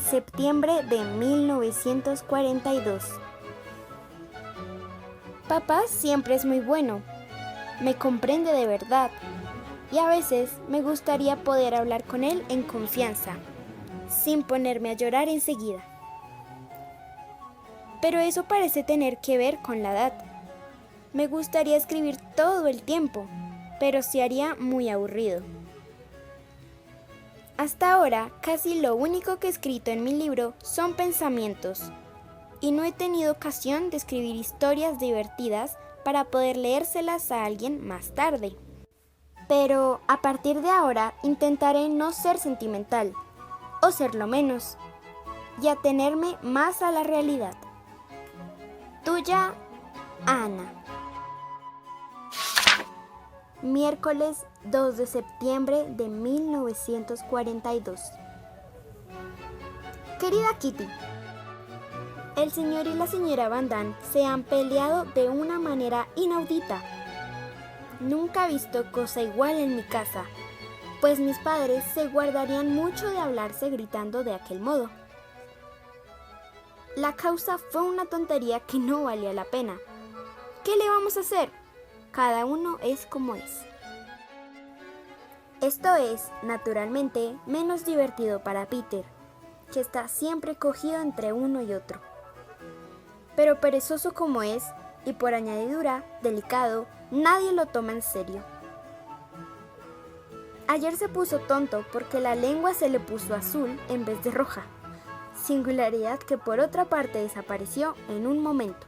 Septiembre de 1942. Papá siempre es muy bueno, me comprende de verdad y a veces me gustaría poder hablar con él en confianza, sin ponerme a llorar enseguida. Pero eso parece tener que ver con la edad. Me gustaría escribir todo el tiempo, pero se haría muy aburrido. Hasta ahora, casi lo único que he escrito en mi libro son pensamientos, y no he tenido ocasión de escribir historias divertidas para poder leérselas a alguien más tarde. Pero a partir de ahora intentaré no ser sentimental, o serlo menos, y atenerme más a la realidad. Tuya, Ana. Miércoles 2 de septiembre de 1942. Querida Kitty, el señor y la señora Van Damme se han peleado de una manera inaudita. Nunca he visto cosa igual en mi casa, pues mis padres se guardarían mucho de hablarse gritando de aquel modo. La causa fue una tontería que no valía la pena. ¿Qué le vamos a hacer? Cada uno es como es. Esto es, naturalmente, menos divertido para Peter, que está siempre cogido entre uno y otro. Pero perezoso como es, y por añadidura, delicado, nadie lo toma en serio. Ayer se puso tonto porque la lengua se le puso azul en vez de roja, singularidad que por otra parte desapareció en un momento.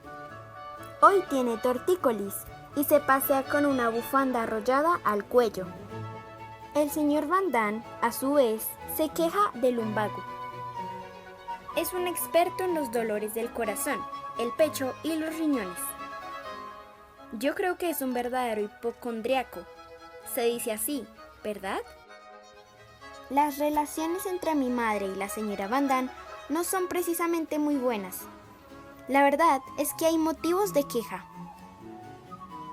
Hoy tiene tortícolis y se pasea con una bufanda arrollada al cuello. El señor Van Damme, a su vez, se queja del lumbago. Es un experto en los dolores del corazón, el pecho y los riñones. Yo creo que es un verdadero hipocondriaco. Se dice así, ¿verdad? Las relaciones entre mi madre y la señora Van Damme no son precisamente muy buenas. La verdad es que hay motivos de queja.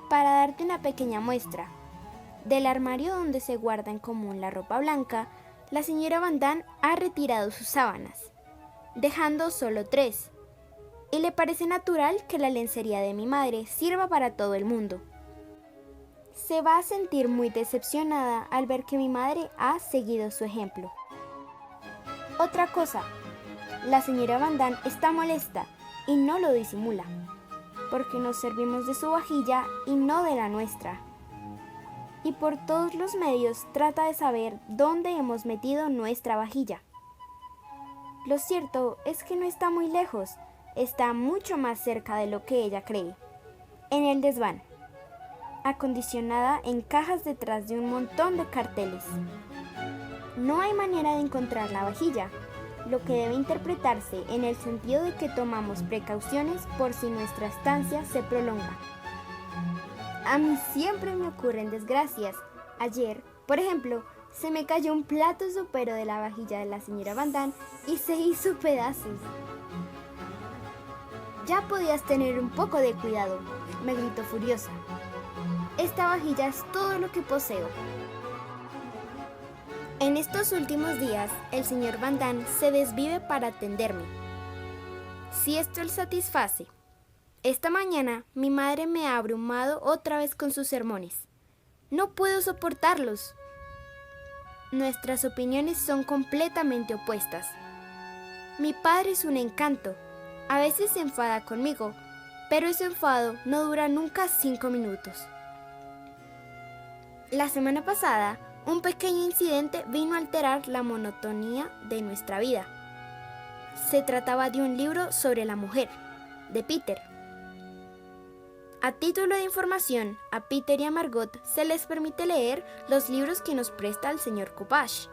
Para darte una pequeña muestra, del armario donde se guarda en común la ropa blanca, la señora Van Damme ha retirado sus sábanas, dejando solo 3, y le parece natural que la lencería de mi madre sirva para todo el mundo. Se va a sentir muy decepcionada al ver que mi madre ha seguido su ejemplo. Otra cosa, la señora Van Damme está molesta y no lo disimula, porque nos servimos de su vajilla y no de la nuestra. Y por todos los medios trata de saber dónde hemos metido nuestra vajilla. Lo cierto es que no está muy lejos, está mucho más cerca de lo que ella cree, en el desván, acondicionada en cajas detrás de un montón de carteles. No hay manera de encontrar la vajilla, lo que debe interpretarse en el sentido de que tomamos precauciones por si nuestra estancia se prolonga. A mí siempre me ocurren desgracias. Ayer, por ejemplo, se me cayó un plato sopero de la vajilla de la señora Van Damme y se hizo pedazos. Ya podías tener un poco de cuidado, me gritó furiosa. Esta vajilla es todo lo que poseo. En estos últimos días, el señor Van Damme se desvive para atenderme. Si esto le satisface. Esta mañana mi madre me ha abrumado otra vez con sus sermones. No puedo soportarlos. Nuestras opiniones son completamente opuestas. Mi padre es un encanto. A veces se enfada conmigo, pero ese enfado no dura nunca 5 minutos. La semana pasada, un pequeño incidente vino a alterar la monotonía de nuestra vida. Se trataba de un libro sobre la mujer, de Peter. A título de información, a Peter y a Margot se les permite leer los libros que nos presta el señor Coupage,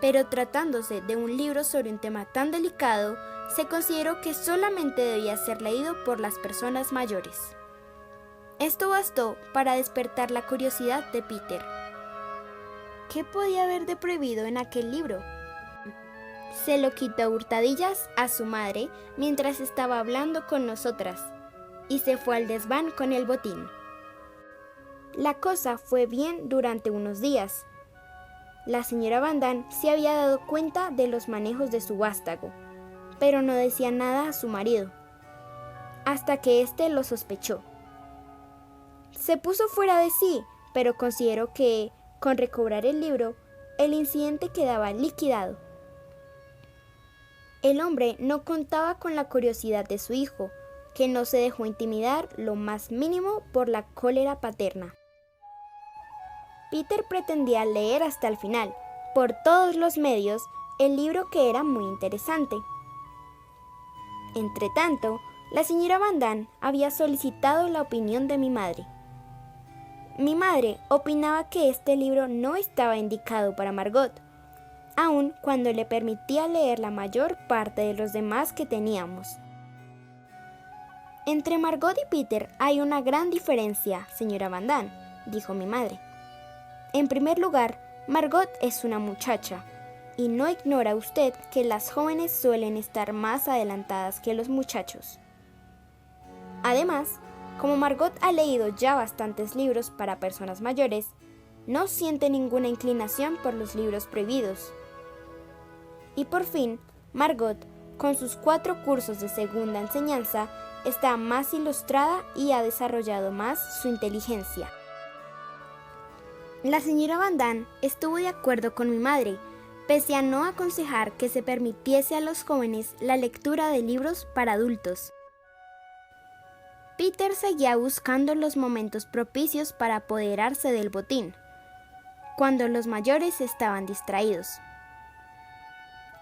pero tratándose de un libro sobre un tema tan delicado, se consideró que solamente debía ser leído por las personas mayores. Esto bastó para despertar la curiosidad de Peter. ¿Qué podía haber de prohibido en aquel libro? Se lo quitó a hurtadillas a su madre mientras estaba hablando con nosotras, y se fue al desván con el botín. La cosa fue bien durante unos días. La señora Van Damme se había dado cuenta de los manejos de su vástago, pero no decía nada a su marido, hasta que éste lo sospechó. Se puso fuera de sí, pero consideró que, con recobrar el libro, el incidente quedaba liquidado. El hombre no contaba con la curiosidad de su hijo, que no se dejó intimidar lo más mínimo por la cólera paterna. Peter pretendía leer hasta el final, por todos los medios, el libro, que era muy interesante. Entretanto, la señora Van Damme había solicitado la opinión de mi madre. Mi madre opinaba que este libro no estaba indicado para Margot, aun cuando le permitía leer la mayor parte de los demás que teníamos. Entre Margot y Peter hay una gran diferencia, señora Van Damme, dijo mi madre. En primer lugar, Margot es una muchacha, y no ignora usted que las jóvenes suelen estar más adelantadas que los muchachos. Además, como Margot ha leído ya bastantes libros para personas mayores, no siente ninguna inclinación por los libros prohibidos. Y por fin, Margot, con sus 4 cursos de segunda enseñanza, está más ilustrada y ha desarrollado más su inteligencia. La señora Van Damme estuvo de acuerdo con mi madre, pese a no aconsejar que se permitiese a los jóvenes la lectura de libros para adultos. Peter seguía buscando los momentos propicios para apoderarse del botín, cuando los mayores estaban distraídos.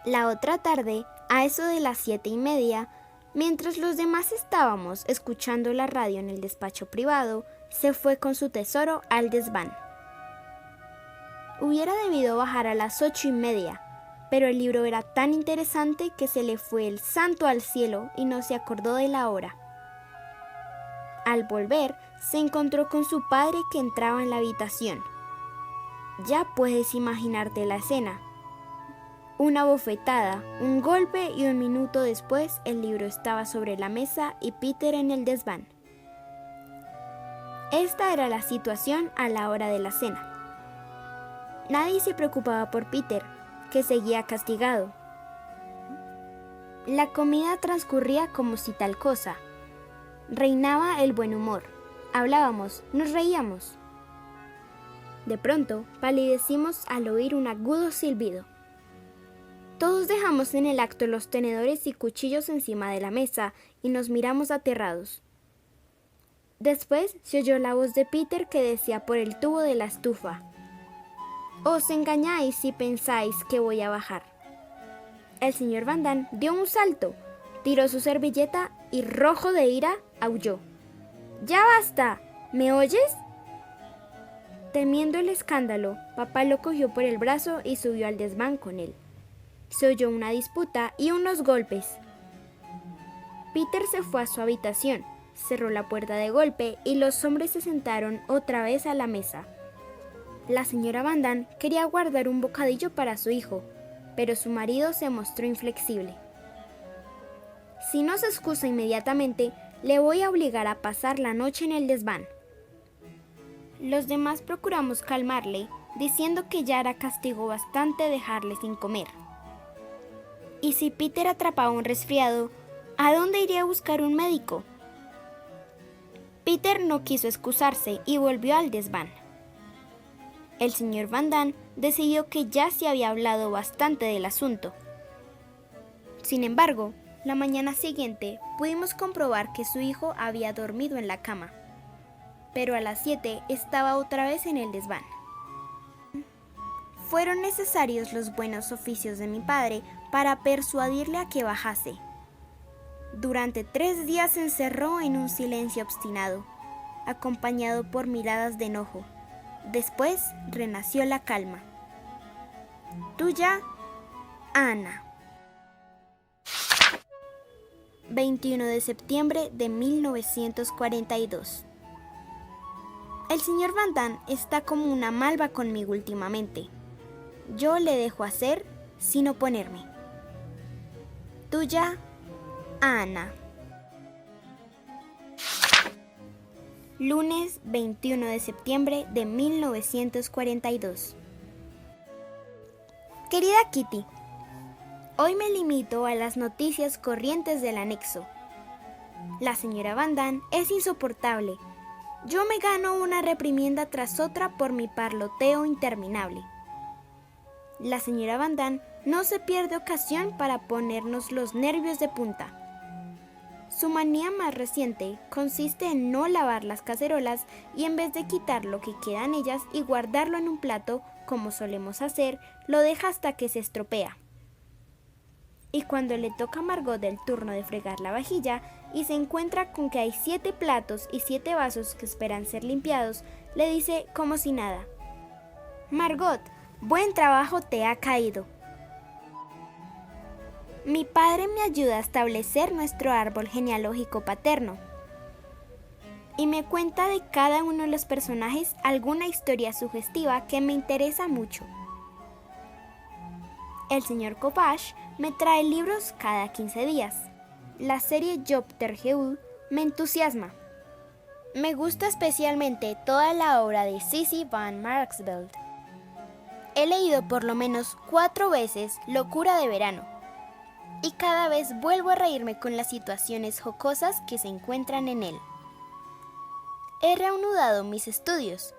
La otra tarde, a eso de las 7:30, mientras los demás estábamos escuchando la radio en el despacho privado, se fue con su tesoro al desván. Hubiera debido bajar a las 8:30, pero el libro era tan interesante que se le fue el santo al cielo y no se acordó de la hora. Al volver, se encontró con su padre, que entraba en la habitación. Ya puedes imaginarte la escena. Una bofetada, un golpe y un minuto después el libro estaba sobre la mesa y Peter en el desván. Esta era la situación a la hora de la cena. Nadie se preocupaba por Peter, que seguía castigado. La comida transcurría como si tal cosa. Reinaba el buen humor. Hablábamos, nos reíamos. De pronto, palidecimos al oír un agudo silbido. Todos dejamos en el acto los tenedores y cuchillos encima de la mesa y nos miramos aterrados. Después se oyó la voz de Peter, que decía por el tubo de la estufa: «Os engañáis si pensáis que voy a bajar». El señor Van Damme dio un salto, tiró su servilleta y, rojo de ira, aulló: «¡Ya basta! ¿Me oyes?». Temiendo el escándalo, papá lo cogió por el brazo y subió al desván con él. Se oyó una disputa y unos golpes. Peter se fue a su habitación, cerró la puerta de golpe y los hombres se sentaron otra vez a la mesa. La señora Van Damme quería guardar un bocadillo para su hijo, pero su marido se mostró inflexible. «Si no se excusa inmediatamente, le voy a obligar a pasar la noche en el desván». Los demás procuramos calmarle, diciendo que ya era castigo bastante dejarle sin comer. Y si Peter atrapaba un resfriado, ¿a dónde iría a buscar un médico? Peter no quiso excusarse y volvió al desván. El señor Van Damme decidió que ya se había hablado bastante del asunto. Sin embargo, la mañana siguiente pudimos comprobar que su hijo había dormido en la cama, pero a las 7 estaba otra vez en el desván. Fueron necesarios los buenos oficios de mi padre para persuadirle a que bajase. Durante 3 días se encerró en un silencio obstinado, acompañado por miradas de enojo. Después renació la calma. Tuya, Ana. 21 de septiembre de 1942. El señor Van Damme está como una malva conmigo últimamente. Yo le dejo hacer sin oponerme. Tuya, Ana. Lunes 21 de septiembre de 1942. Querida Kitty, Hoy me limito a las noticias corrientes del anexo. La señora Van Damme es insoportable. Yo me gano una reprimienda tras otra por mi parloteo interminable. La señora Van Damme no se pierde ocasión para ponernos los nervios de punta. Su manía más reciente consiste en no lavar las cacerolas y en vez de quitar lo que queda en ellas y guardarlo en un plato, como solemos hacer, lo deja hasta que se estropea. Y cuando le toca a Margot el turno de fregar la vajilla y se encuentra con que hay 7 platos y 7 vasos que esperan ser limpiados, le dice como si nada: «Margot, buen trabajo te ha caído». Mi padre me ayuda a establecer nuestro árbol genealógico paterno y me cuenta de cada uno de los personajes alguna historia sugestiva que me interesa mucho. El señor Copage me trae libros cada 15 días. La serie Job Terjeud me entusiasma. Me gusta especialmente toda la obra de Sissy van Marxveld. He leído por lo menos 4 veces Locura de verano. Y cada vez vuelvo a reírme con las situaciones jocosas que se encuentran en él. He reanudado mis estudios,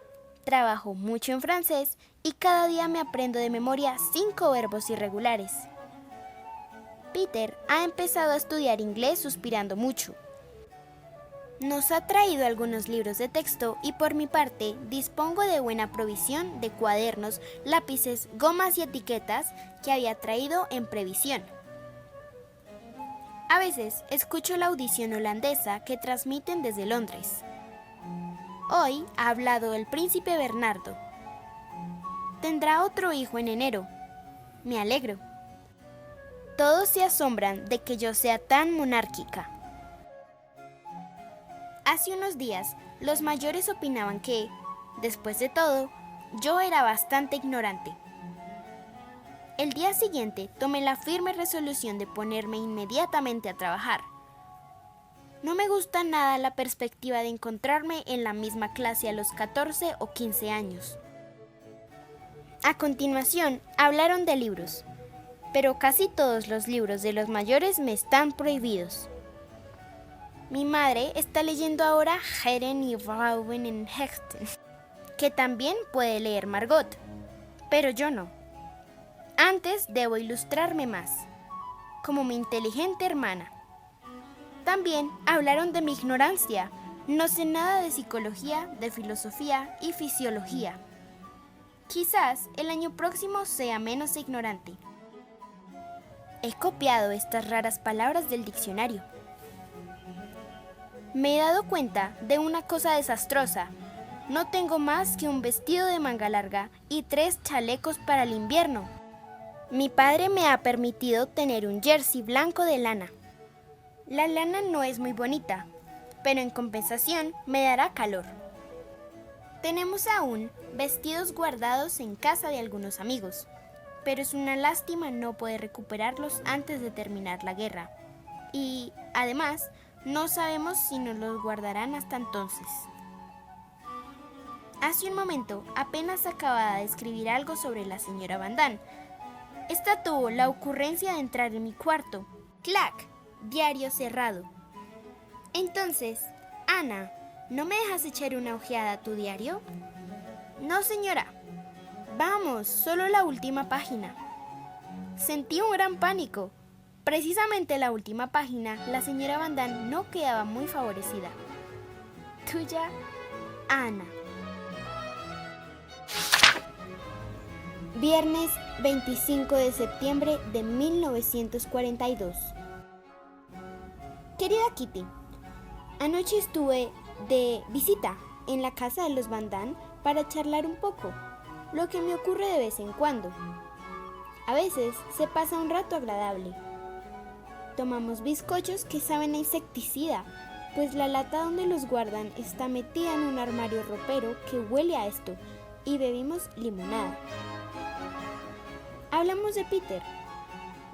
trabajo mucho en francés y cada día me aprendo de memoria 5 verbos irregulares. Peter ha empezado a estudiar inglés suspirando mucho. Nos ha traído algunos libros de texto y por mi parte dispongo de buena provisión de cuadernos, lápices, gomas y etiquetas que había traído en previsión. A veces escucho la audición holandesa que transmiten desde Londres. Hoy ha hablado el príncipe Bernardo. Tendrá otro hijo en enero. Me alegro. Todos se asombran de que yo sea tan monárquica. Hace unos días, los mayores opinaban que, después de todo, yo era bastante ignorante. El día siguiente tomé la firme resolución de ponerme inmediatamente a trabajar. No me gusta nada la perspectiva de encontrarme en la misma clase a los 14 o 15 años. A continuación, hablaron de libros, pero casi todos los libros de los mayores me están prohibidos. Mi madre está leyendo ahora Heren y Vrouwen en Hechten, que también puede leer Margot, pero yo no. Antes debo ilustrarme más, como mi inteligente hermana. También hablaron de mi ignorancia. No sé nada de psicología, de filosofía y fisiología. Quizás el año próximo sea menos ignorante. He copiado estas raras palabras del diccionario. Me he dado cuenta de una cosa desastrosa. No tengo más que un vestido de manga larga y 3 chalecos para el invierno. Mi padre me ha permitido tener un jersey blanco de lana. La lana no es muy bonita, pero en compensación me dará calor. Tenemos aún vestidos guardados en casa de algunos amigos, pero es una lástima no poder recuperarlos antes de terminar la guerra. Y, además, no sabemos si nos los guardarán hasta entonces. Hace un momento apenas acababa de escribir algo sobre la señora Van Damme. Esta tuvo la ocurrencia de entrar en mi cuarto. ¡Clac! Diario cerrado. Entonces, Ana, ¿no me dejas echar una ojeada a tu diario? No, señora. Vamos, solo la última página. Sentí un gran pánico. Precisamente la última página, la señora Van Damme no quedaba muy favorecida. Tuya, Ana. Viernes 25 de septiembre de 1942. Querida Kitty, anoche estuve de visita en la casa de los Van Damme para charlar un poco, lo que me ocurre de vez en cuando. A veces se pasa un rato agradable. Tomamos bizcochos que saben a insecticida, pues la lata donde los guardan está metida en un armario ropero que huele a esto, y bebimos limonada. Hablamos de Peter.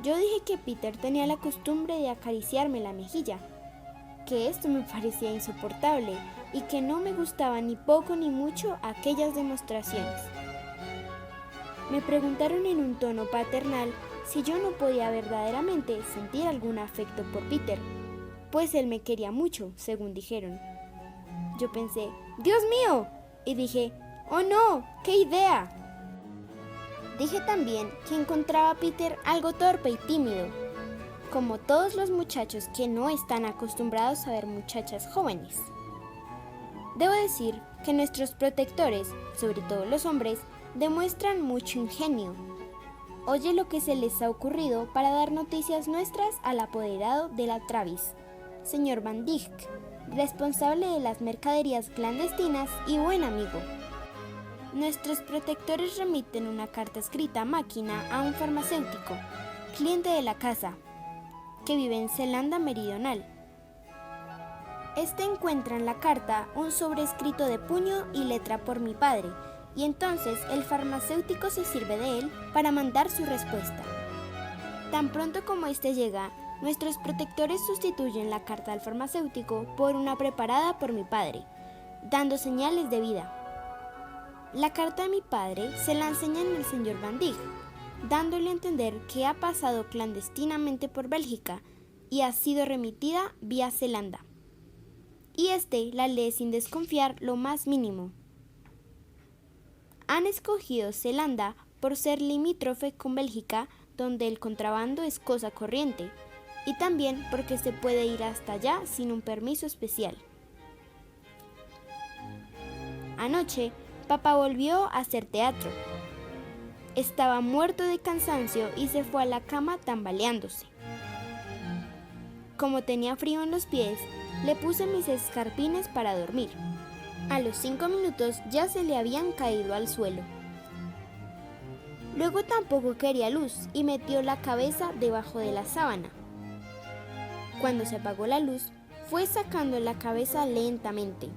Yo dije que Peter tenía la costumbre de acariciarme la mejilla, que esto me parecía insoportable y que no me gustaban ni poco ni mucho aquellas demostraciones. Me preguntaron en un tono paternal si yo no podía verdaderamente sentir algún afecto por Peter, pues él me quería mucho, según dijeron. Yo pensé, ¡Dios mío! Y dije, ¡oh no! ¡Qué idea! Dije también que encontraba a Peter algo torpe y tímido, como todos los muchachos que no están acostumbrados a ver muchachas jóvenes. Debo decir que nuestros protectores, sobre todo los hombres, demuestran mucho ingenio. Oye lo que se les ha ocurrido para dar noticias nuestras al apoderado de la Travis, señor Van Dyck, responsable de las mercaderías clandestinas y buen amigo. Nuestros protectores remiten una carta escrita a máquina a un farmacéutico, cliente de la casa, que vive en Zelanda Meridional. Este encuentra en la carta un sobrescrito de puño y letra por mi padre, y entonces el farmacéutico se sirve de él para mandar su respuesta. Tan pronto como este llega, nuestros protectores sustituyen la carta al farmacéutico por una preparada por mi padre, dando señales de vida. La carta de mi padre se la enseñan al señor Van Dyck, dándole a entender que ha pasado clandestinamente por Bélgica y ha sido remitida vía Zelanda. Y este la lee sin desconfiar lo más mínimo. Han escogido Zelanda por ser limítrofe con Bélgica, donde el contrabando es cosa corriente, y también porque se puede ir hasta allá sin un permiso especial. Anoche, papá volvió a hacer teatro. Estaba muerto de cansancio y se fue a la cama tambaleándose. Como tenía frío en los pies, le puse mis escarpines para dormir. A los 5 minutos ya se le habían caído al suelo. Luego tampoco quería luz y metió la cabeza debajo de la sábana. Cuando se apagó la luz, fue sacando la cabeza lentamente.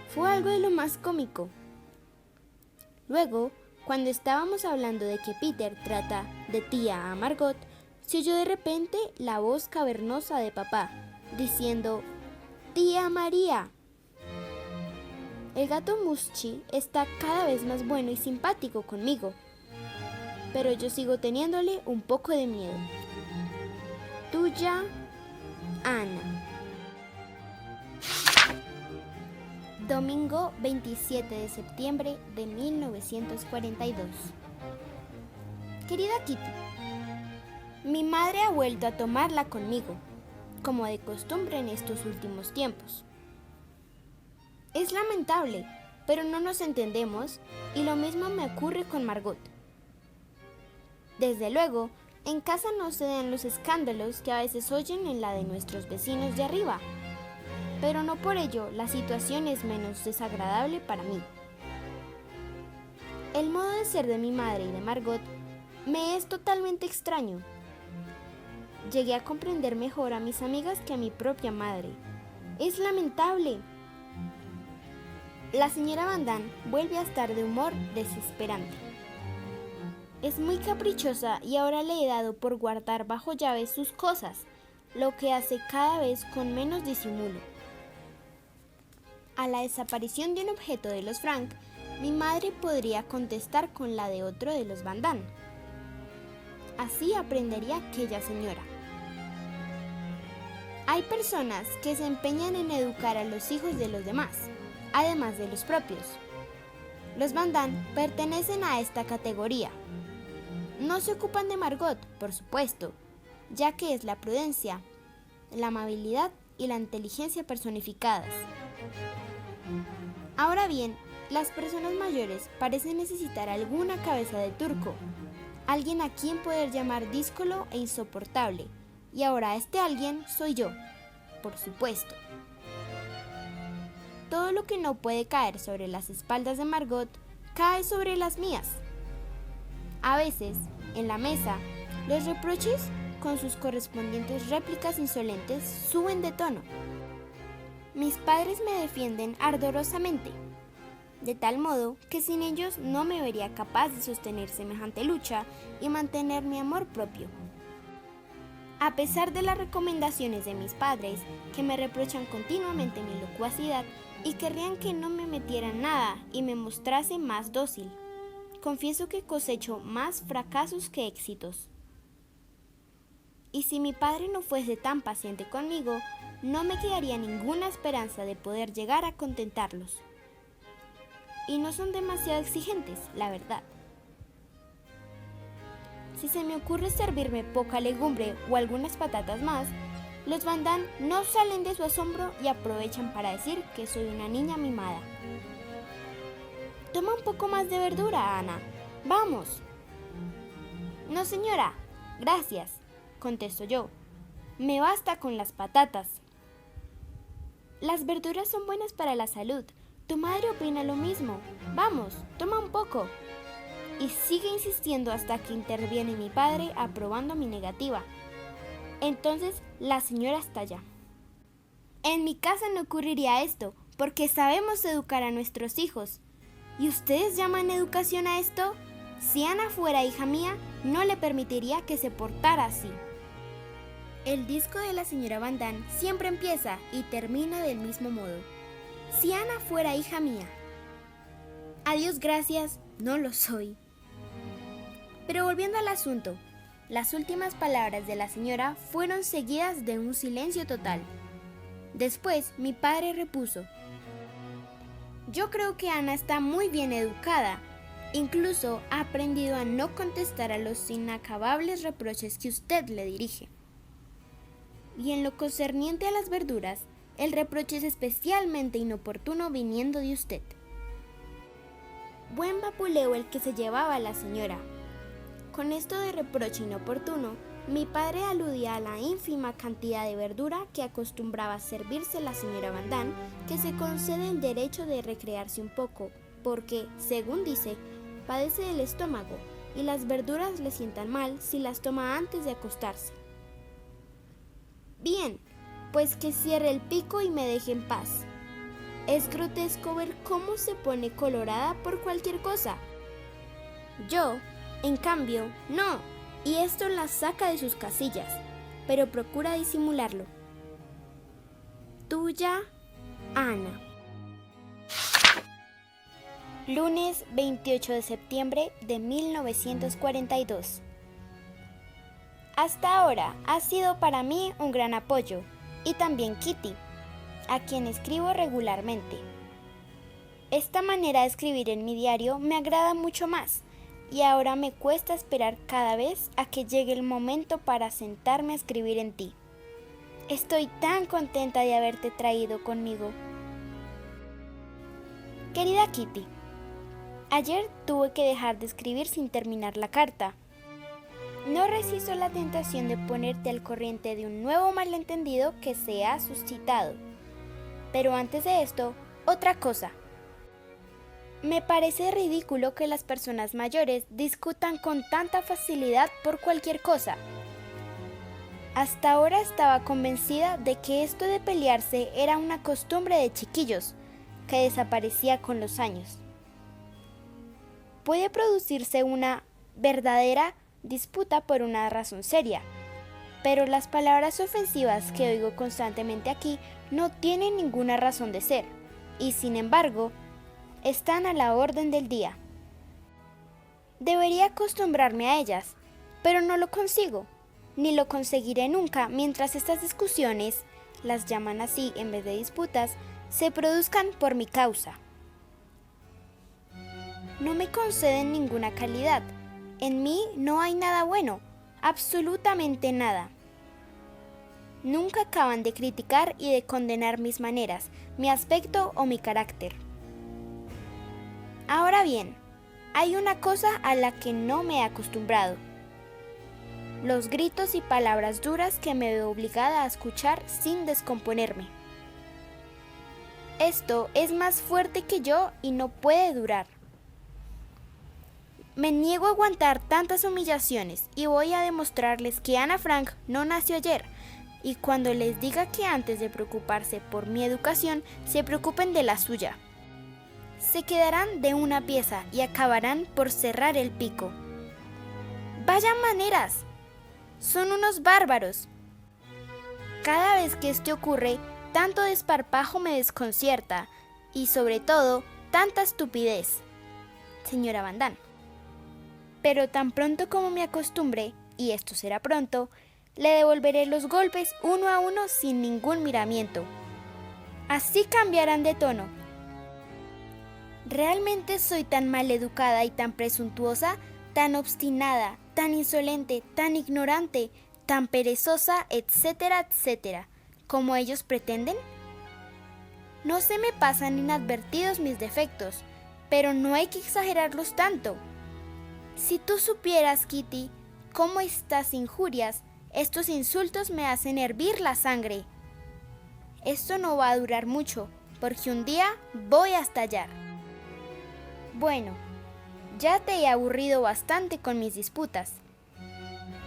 Fue algo de lo más cómico. Luego, cuando estábamos hablando de que Peter trata de tía a Margot, se oyó de repente la voz cavernosa de papá, diciendo, ¡Tía María! El gato Muschi está cada vez más bueno y simpático conmigo, pero yo sigo teniéndole un poco de miedo. Tuya, Ana. Domingo 27 de septiembre de 1942. Querida Kitty, mi madre ha vuelto a tomarla conmigo, como de costumbre en estos últimos tiempos. Es lamentable, pero no nos entendemos y lo mismo me ocurre con Margot. Desde luego, en casa no se dan los escándalos que a veces oyen en la de nuestros vecinos de arriba, pero no por ello la situación es menos desagradable para mí. El modo de ser de mi madre y de Margot me es totalmente extraño. Llegué a comprender mejor a mis amigas que a mi propia madre. Es lamentable. La señora Van Damme vuelve a estar de humor desesperante. Es muy caprichosa y ahora le he dado por guardar bajo llave sus cosas, lo que hace cada vez con menos disimulo. A la desaparición de un objeto de los Frank, mi madre podría contestar con la de otro de los Van Damme. Así aprendería aquella señora. Hay personas que se empeñan en educar a los hijos de los demás, además de los propios. Los Van Damme pertenecen a esta categoría. No se ocupan de Margot, por supuesto, ya que es la prudencia, la amabilidad y la inteligencia personificadas. Ahora bien, las personas mayores parecen necesitar alguna cabeza de turco, alguien a quien poder llamar díscolo e insoportable, y ahora este alguien soy yo, por supuesto. Todo lo que no puede caer sobre las espaldas de Margot, cae sobre las mías. A veces, en la mesa, los reproches, con sus correspondientes réplicas insolentes, suben de tono. Mis padres me defienden ardorosamente, de tal modo que sin ellos no me vería capaz de sostener semejante lucha y mantener mi amor propio. A pesar de las recomendaciones de mis padres, que me reprochan continuamente mi locuacidad y querrían que no me metiera en nada y me mostrase más dócil, confieso que cosecho más fracasos que éxitos. Y si mi padre no fuese tan paciente conmigo, no me quedaría ninguna esperanza de poder llegar a contentarlos. Y no son demasiado exigentes, la verdad. Si se me ocurre servirme poca legumbre o algunas patatas más, los Van Damme no salen de su asombro y aprovechan para decir que soy una niña mimada. Toma un poco más de verdura, Ana. ¡Vamos! No, señora. Gracias, contesto yo. Me basta con las patatas. Las verduras son buenas para la salud. Tu madre opina lo mismo. Vamos, toma un poco. Y sigue insistiendo hasta que interviene mi padre aprobando mi negativa. Entonces la señora estalla. En mi casa no ocurriría esto, porque sabemos educar a nuestros hijos. ¿Y ustedes llaman educación a esto? Si Ana fuera hija mía, no le permitiría que se portara así. El disco de la señora Van Damme siempre empieza y termina del mismo modo. Si Ana fuera hija mía. A Dios gracias, no lo soy. Pero volviendo al asunto, las últimas palabras de la señora fueron seguidas de un silencio total. Después, mi padre repuso: yo creo que Ana está muy bien educada. Incluso ha aprendido a no contestar a los inacabables reproches que usted le dirige. Y en lo concerniente a las verduras, el reproche es especialmente inoportuno viniendo de usted. Buen vapuleo el que se llevaba la señora. Con esto de reproche inoportuno, mi padre aludía a la ínfima cantidad de verdura que acostumbraba a servirse la señora Van Damme, que se concede el derecho de recrearse un poco, porque, según dice, padece del estómago y las verduras le sientan mal si las toma antes de acostarse. Bien, pues que cierre el pico y me deje en paz. Es grotesco ver cómo se pone colorada por cualquier cosa. Yo, en cambio, no, y esto la saca de sus casillas, pero procura disimularlo. Tuya, Ana. Lunes 28 de septiembre de 1942. Hasta ahora ha sido para mí un gran apoyo, y también Kitty, a quien escribo regularmente. Esta manera de escribir en mi diario me agrada mucho más, y ahora me cuesta esperar cada vez a que llegue el momento para sentarme a escribir en ti. Estoy tan contenta de haberte traído conmigo. Querida Kitty, ayer tuve que dejar de escribir sin terminar la carta. No resisto la tentación de ponerte al corriente de un nuevo malentendido que se ha suscitado. Pero antes de esto, otra cosa. Me parece ridículo que las personas mayores discutan con tanta facilidad por cualquier cosa. Hasta ahora estaba convencida de que esto de pelearse era una costumbre de chiquillos, que desaparecía con los años. Puede producirse una verdadera disputa por una razón seria, pero las palabras ofensivas que oigo constantemente aquí no tienen ninguna razón de ser, y sin embargo, están a la orden del día. Debería acostumbrarme a ellas, pero no lo consigo, ni lo conseguiré nunca mientras estas discusiones, las llaman así en vez de disputas, se produzcan por mi causa. No me conceden ninguna calidad. En mí no hay nada bueno, absolutamente nada. Nunca acaban de criticar y de condenar mis maneras, mi aspecto o mi carácter. Ahora bien, hay una cosa a la que no me he acostumbrado: los gritos y palabras duras que me veo obligada a escuchar sin descomponerme. Esto es más fuerte que yo y no puede durar. Me niego a aguantar tantas humillaciones y voy a demostrarles que Ana Frank no nació ayer, y cuando les diga que antes de preocuparse por mi educación, se preocupen de la suya. Se quedarán de una pieza y acabarán por cerrar el pico. ¡Vaya maneras! Son unos bárbaros. Cada vez que esto ocurre, tanto desparpajo me desconcierta, y sobre todo, tanta estupidez. Señora Van Damme. Pero tan pronto como me acostumbre, y esto será pronto, le devolveré los golpes uno a uno sin ningún miramiento. Así cambiarán de tono. ¿Realmente soy tan maleducada y tan presuntuosa, tan obstinada, tan insolente, tan ignorante, tan perezosa, etcétera, etcétera, como ellos pretenden? No se me pasan inadvertidos mis defectos, pero no hay que exagerarlos tanto. Si tú supieras, Kitty, cómo estas injurias, estos insultos me hacen hervir la sangre. Esto no va a durar mucho, porque un día voy a estallar. Bueno, ya te he aburrido bastante con mis disputas.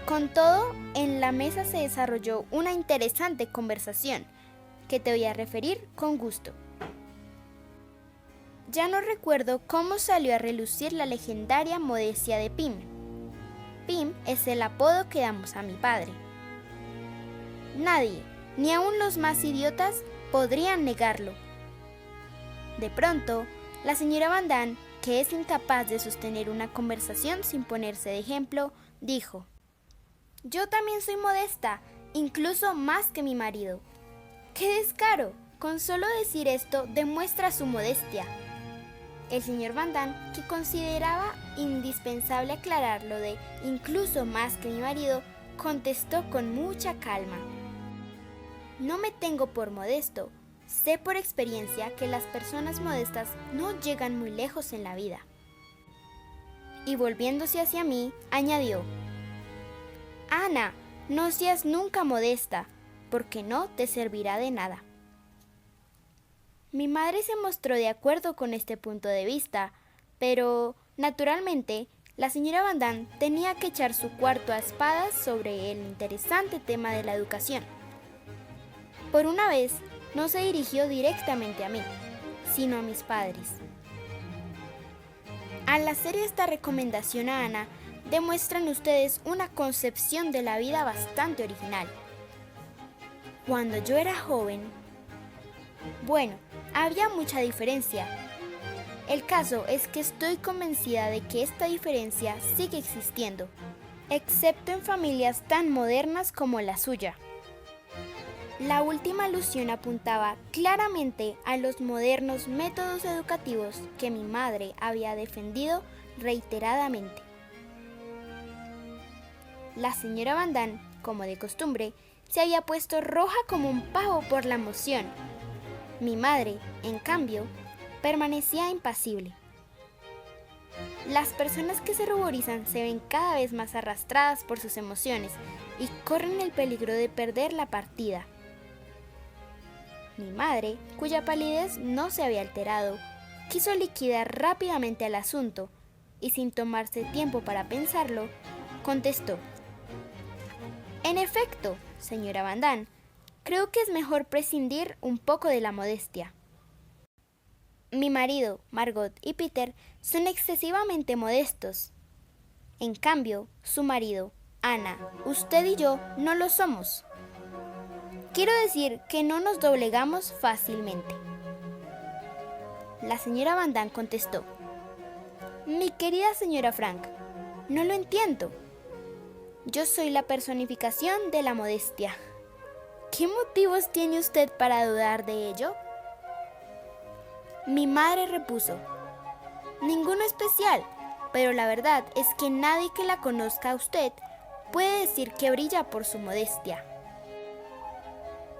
Con todo, en la mesa se desarrolló una interesante conversación, que te voy a referir con gusto. Ya no recuerdo cómo salió a relucir la legendaria modestia de Pim. Pim es el apodo que damos a mi padre. Nadie, ni aun los más idiotas, podrían negarlo. De pronto, la señora Van Damme, que es incapaz de sostener una conversación sin ponerse de ejemplo, dijo: «Yo también soy modesta, incluso más que mi marido». ¡Qué descaro! Con solo decir esto demuestra su modestia. El señor Van Damme, que consideraba indispensable aclarar lo de incluso más que mi marido, contestó con mucha calma: «No me tengo por modesto. Sé por experiencia que las personas modestas no llegan muy lejos en la vida». Y volviéndose hacia mí, añadió: «Ana, no seas nunca modesta, porque no te servirá de nada». Mi madre se mostró de acuerdo con este punto de vista, pero, naturalmente, la señora Van Damme tenía que echar su cuarto a espadas sobre el interesante tema de la educación. Por una vez, no se dirigió directamente a mí, sino a mis padres. Al hacer esta recomendación a Ana, demuestran ustedes una concepción de la vida bastante original. Cuando yo era joven, bueno, había mucha diferencia. El caso es que estoy convencida de que esta diferencia sigue existiendo, excepto en familias tan modernas como la suya. La última alusión apuntaba claramente a los modernos métodos educativos que mi madre había defendido reiteradamente. La señora Van Damme, como de costumbre, se había puesto roja como un pavo por la emoción. Mi madre, en cambio, permanecía impasible. Las personas que se ruborizan se ven cada vez más arrastradas por sus emociones y corren el peligro de perder la partida. Mi madre, cuya palidez no se había alterado, quiso liquidar rápidamente el asunto y, sin tomarse tiempo para pensarlo, contestó: «En efecto, señora Van Damme, creo que es mejor prescindir un poco de la modestia. Mi marido, Margot y Peter son excesivamente modestos. En cambio, su marido, Ana, usted y yo no lo somos. Quiero decir que no nos doblegamos fácilmente». La señora Van Damme contestó: «Mi querida señora Frank, no lo entiendo. Yo soy la personificación de la modestia. ¿Qué motivos tiene usted para dudar de ello?». Mi madre repuso: «Ninguno especial, pero la verdad es que nadie que la conozca a usted puede decir que brilla por su modestia».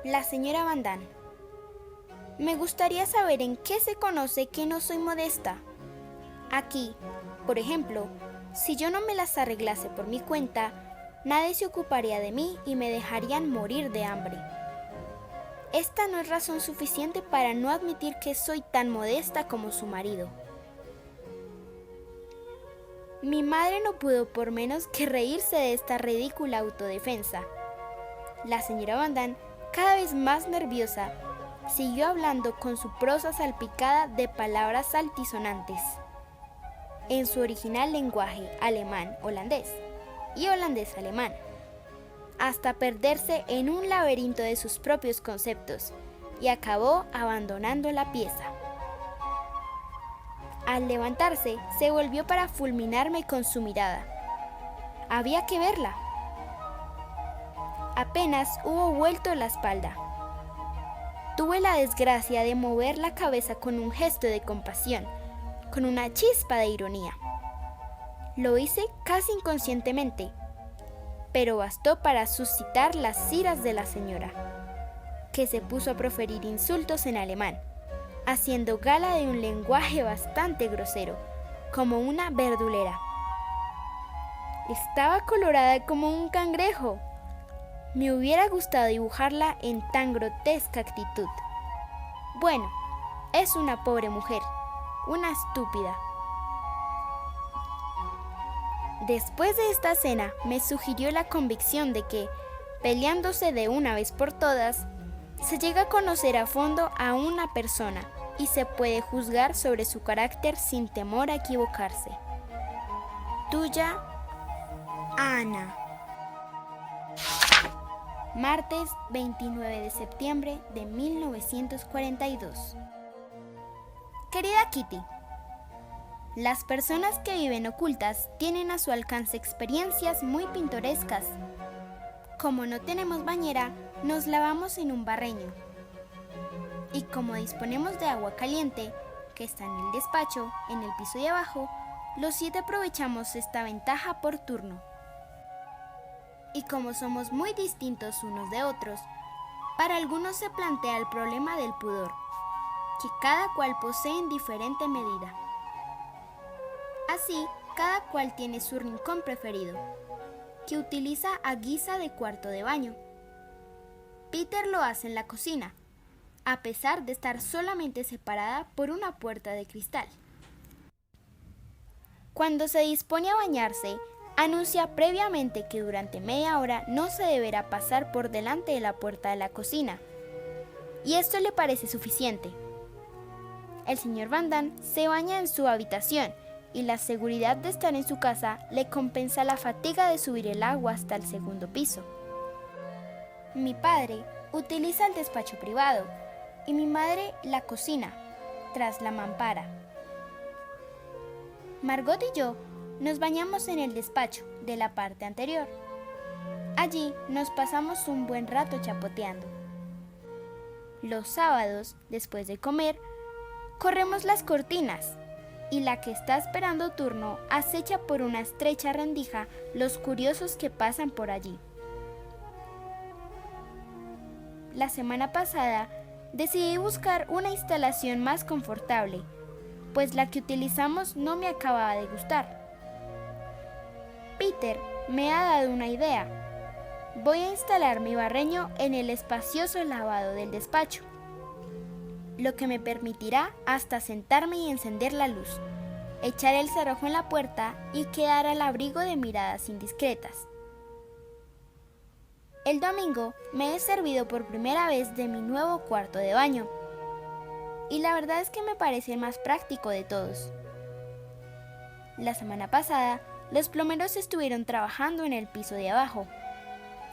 La señora Van Damme: «Me gustaría saber en qué se conoce que no soy modesta. Aquí, por ejemplo, si yo no me las arreglase por mi cuenta, nadie se ocuparía de mí y me dejarían morir de hambre. Esta no es razón suficiente para no admitir que soy tan modesta como su marido». Mi madre no pudo por menos que reírse de esta ridícula autodefensa. La señora Van Damme, cada vez más nerviosa, siguió hablando con su prosa salpicada de palabras altisonantes, en su original lenguaje alemán-holandés y holandés-alemán, hasta perderse en un laberinto de sus propios conceptos, y acabó abandonando la pieza. Al levantarse, se volvió para fulminarme con su mirada. Había que verla. Apenas hubo vuelto la espalda. Tuve la desgracia de mover la cabeza con un gesto de compasión, con una chispa de ironía. Lo hice casi inconscientemente, pero bastó para suscitar las iras de la señora, que se puso a proferir insultos en alemán, haciendo gala de un lenguaje bastante grosero, como una verdulera. Estaba colorada como un cangrejo. Me hubiera gustado dibujarla en tan grotesca actitud. Bueno, es una pobre mujer, una estúpida. Después de esta cena me sugirió la convicción de que, peleándose de una vez por todas, se llega a conocer a fondo a una persona y se puede juzgar sobre su carácter sin temor a equivocarse. Tuya, Ana. Martes 29 de septiembre de 1942. Querida Kitty, las personas que viven ocultas tienen a su alcance experiencias muy pintorescas. Como no tenemos bañera, nos lavamos en un barreño. Y como disponemos de agua caliente, que está en el despacho, en el piso de abajo, los 7 aprovechamos esta ventaja por turno. Y como somos muy distintos unos de otros, para algunos se plantea el problema del pudor, que cada cual posee en diferente medida. Así, cada cual tiene su rincón preferido, que utiliza a guisa de cuarto de baño. Peter lo hace en la cocina, a pesar de estar solamente separada por una puerta de cristal. Cuando se dispone a bañarse, anuncia previamente que durante media hora no se deberá pasar por delante de la puerta de la cocina, y esto le parece suficiente. El señor Van Damme se baña en su habitación, y la seguridad de estar en su casa le compensa la fatiga de subir el agua hasta el segundo piso. Mi padre utiliza el despacho privado y mi madre la cocina, tras la mampara. Margot y yo nos bañamos en el despacho de la parte anterior. Allí nos pasamos un buen rato chapoteando. Los sábados, después de comer, corremos las cortinas y la que está esperando turno acecha por una estrecha rendija los curiosos que pasan por allí. La semana pasada decidí buscar una instalación más confortable, pues la que utilizamos no me acababa de gustar. Peter me ha dado una idea. Voy a instalar mi barreño en el espacioso lavado del despacho, lo que me permitirá hasta sentarme y encender la luz, echar el cerrojo en la puerta y quedar al abrigo de miradas indiscretas. El domingo me he servido por primera vez de mi nuevo cuarto de baño, y la verdad es que me parece el más práctico de todos. La semana pasada, los plomeros estuvieron trabajando en el piso de abajo,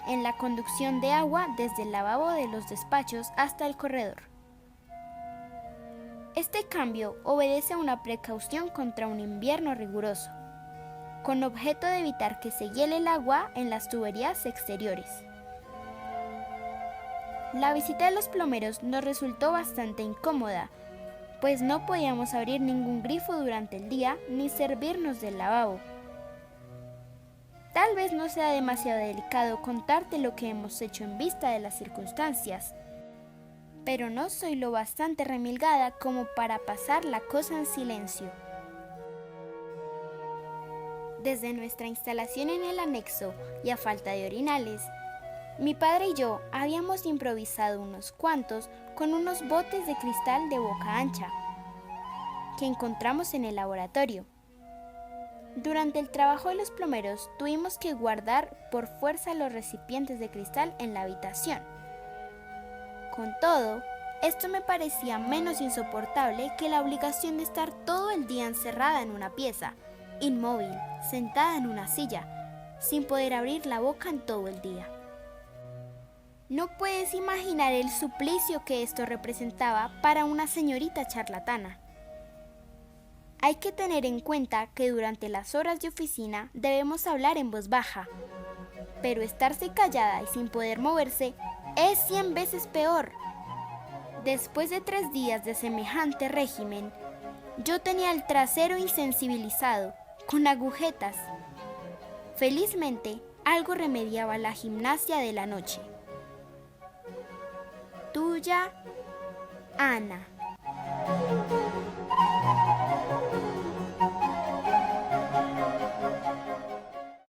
en la conducción de agua desde el lavabo de los despachos hasta el corredor. Este cambio obedece a una precaución contra un invierno riguroso, con objeto de evitar que se hiele el agua en las tuberías exteriores. La visita de los plomeros nos resultó bastante incómoda, pues no podíamos abrir ningún grifo durante el día ni servirnos del lavabo. Tal vez no sea demasiado delicado contarte lo que hemos hecho en vista de las circunstancias, pero no soy lo bastante remilgada como para pasar la cosa en silencio. Desde nuestra instalación en el anexo y a falta de orinales, mi padre y yo habíamos improvisado unos cuantos con unos botes de cristal de boca ancha que encontramos en el laboratorio. Durante el trabajo de los plomeros tuvimos que guardar por fuerza los recipientes de cristal en la habitación. Con todo, esto me parecía menos insoportable que la obligación de estar todo el día encerrada en una pieza, inmóvil, sentada en una silla, sin poder abrir la boca en todo el día. No puedes imaginar el suplicio que esto representaba para una señorita charlatana. Hay que tener en cuenta que durante las horas de oficina debemos hablar en voz baja, pero estarse callada y sin poder moverse es 100 veces peor. Después de 3 días de semejante régimen, yo tenía el trasero insensibilizado, con agujetas. Felizmente, algo remediaba la gimnasia de la noche. Tuya, Ana.